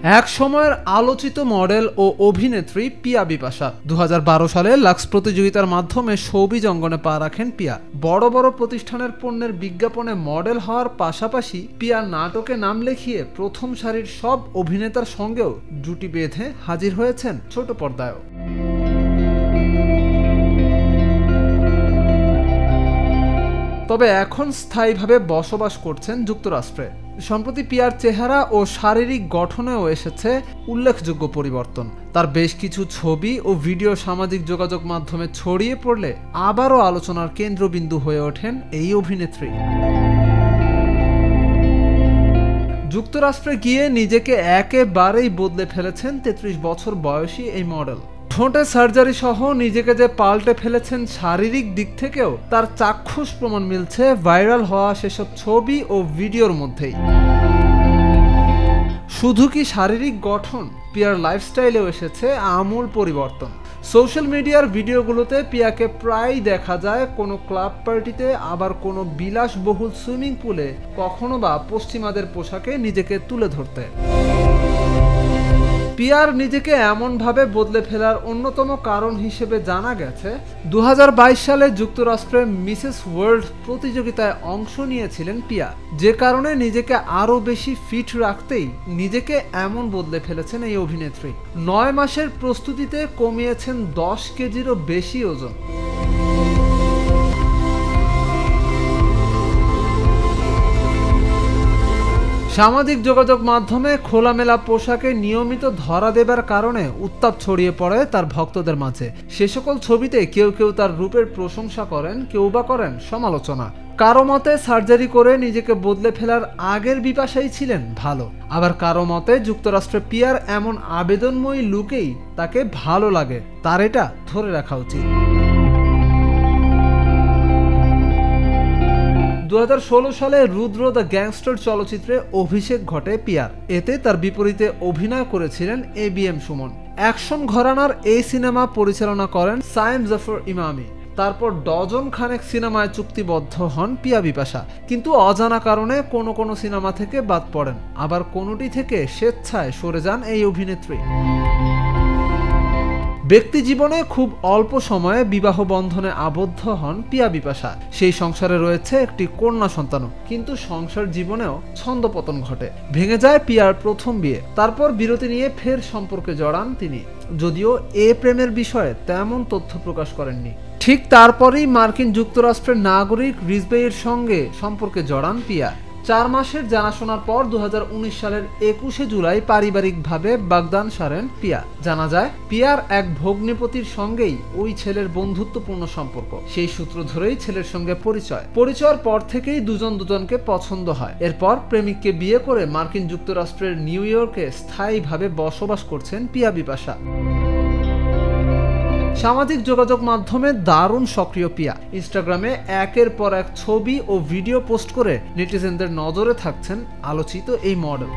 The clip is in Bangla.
এক সময়ের আলোচিত মডেল ও অভিনেত্রী পিয়া বিপাশা 2012 সালে লাক্স প্রতিযোগিতার মাধ্যমে শোবিজ অঙ্গনে পা রাখেন পিয়া। বড় বড় প্রতিষ্ঠানের পণ্যের বিজ্ঞাপনে মডেল হওয়ার পাশাপাশি পিয়া নাটকে নাম লিখিয়ে প্রথম সারির সব অভিনেতার সঙ্গেও জুটি বেঁধে হাজির হয়েছেন ছোট পর্দায়ও। তবে এখন স্থায়ীভাবে বসবাস করছেন যুক্তরাষ্ট্রে। সম্প্রতি পিয়ার চেহারা ও শারীরিক গঠনেও এসেছে উল্লেখযোগ্য পরিবর্তন। তার বেশ কিছু ছবি ও ভিডিও সামাজিক যোগাযোগ মাধ্যমে ছড়িয়ে পড়লে আবারও আলোচনার কেন্দ্রবিন্দু হয়ে ওঠেন এই অভিনেত্রী। যুক্তরাষ্ট্রে গিয়ে নিজেকে একেবারেই বদলে ফেলেছেন 33 বছর বয়সী এই মডেল। ঠোঁটে সার্জারি সহ নিজেকে যে পাল্টে ফেলেছেন শারীরিক দিক থেকেও তার চাক্ষুষ প্রমাণ মিলছে ভাইরাল হওয়া সেসব ছবি ও ভিডিওর মধ্যেই। শুধু কি শারীরিক গঠন, পিয়ার লাইফস্টাইলেও এসেছে আমূল পরিবর্তন। সোশ্যাল মিডিয়ার ভিডিওগুলোতে পিয়াকে প্রায়ই দেখা যায় কোনো ক্লাব পার্টিতে, আবার কোনো বিলাসবহুল সুইমিং পুলে, কখনো বা পশ্চিমাদের পোশাকে নিজেকে তুলে ধরতে। পিয়ার নিজেকে এমনভাবে বদলে ফেলার অন্যতম কারণ হিসেবে জানা গেছে 2022 সালে যুক্তরাষ্ট্রে মিসেস ওয়ার্ল্ড প্রতিযোগিতায় অংশ নিয়েছিলেন পিয়া, যে কারণে নিজেকে আরও বেশি ফিট রাখতেই নিজেকে এমন বদলে ফেলেছেন এই অভিনেত্রী। 9 মাসের প্রস্তুতিতে কমিয়েছেন 10 কেজিরও বেশি ওজন। সামাজিক যোগাযোগ মাধ্যমে খোলামেলা পোশাকে নিয়মিত ধরা দেবার কারণে উত্তাপ ছড়িয়ে পড়ে তার ভক্তদের মাঝে। সে সকল ছবিতে কেউ কেউ তার রূপের প্রশংসা করেন, কেউ বা করেন সমালোচনা। কারো মতে সার্জারি করে নিজেকে বদলে ফেলার আগের বিপাশাই ছিলেন ভালো, আবার কারো মতে যুক্তরাষ্ট্রে পিয়ার এমন আবেদনময়ী লুকেই তাকে ভালো লাগে, তার এটা ধরে রাখা উচিত। 2016 সালে রুদ্র দ্য গ্যাংস্টার চলচ্চিত্রে অভিষেক ঘটে পিয়ার। এতে তার বিপরীতে অভিনয় করেছিলেন ABM সুমন। অ্যাকশন ঘরানার এই সিনেমা পরিচালনা করেন সায়েম জাফর ইমামি। তারপর ডজন খানেক সিনেমায় চুক্তিবদ্ধ হন পিয়া বিপাশা, কিন্তু অজানা কারণে কোনো কোনো সিনেমা থেকে বাদ পড়েন, আবার কোনোটি থেকে স্বেচ্ছায় সরে যান এই অভিনেত্রী। ব্যক্তি জীবনে খুব অল্প সময়ে বিবাহ বন্ধনে আবদ্ধ হন পিয়া বিপাশা। সেই সংসারে রয়েছে একটি কন্যা সন্তানও, কিন্তু সংসার জীবনেও ছন্দপতন ঘটে। ভেঙে যায় পিয়ার প্রথম বিয়ে, তারপর বিরতি নিয়ে ফের সম্পর্কে জড়ান তিনি, যদিও এ প্রেমের বিষয়ে তেমন তথ্য প্রকাশ করেননি। ঠিক তারপরেই মার্কিন যুক্তরাষ্ট্রের নাগরিক রিজবেইয়ের সঙ্গে সম্পর্কে জড়ান পিয়া। 4 মাসের জানাশোনার পর 2019 সালের 21শে জুলাই পারিবারিকভাবে বাগদান সারেন পিয়া। জানা যায় পিয়ার এক ভগ্নিপতির সঙ্গেই ওই ছেলের বন্ধুত্বপূর্ণ সম্পর্ক। সেই সূত্র ধরেই ছেলের সঙ্গে পরিচয়ের পর থেকেই দুজন দুজনকে পছন্দ হয়। এরপর প্রেমিককে বিয়ে করে মার্কিন যুক্তরাষ্ট্রের নিউ ইয়র্কে স্থায়ীভাবে বসবাস করছেন পিয়া বিপাশা। সামাজিক যোগাযোগ মাধ্যমে দারুণ সক্রিয় পিয়া। ইনস্টাগ্রামে একের পর এক ছবি ও ভিডিও পোস্ট করে নেটিজেনদের নজরে থাকছেন আলোচিত এই মডেল।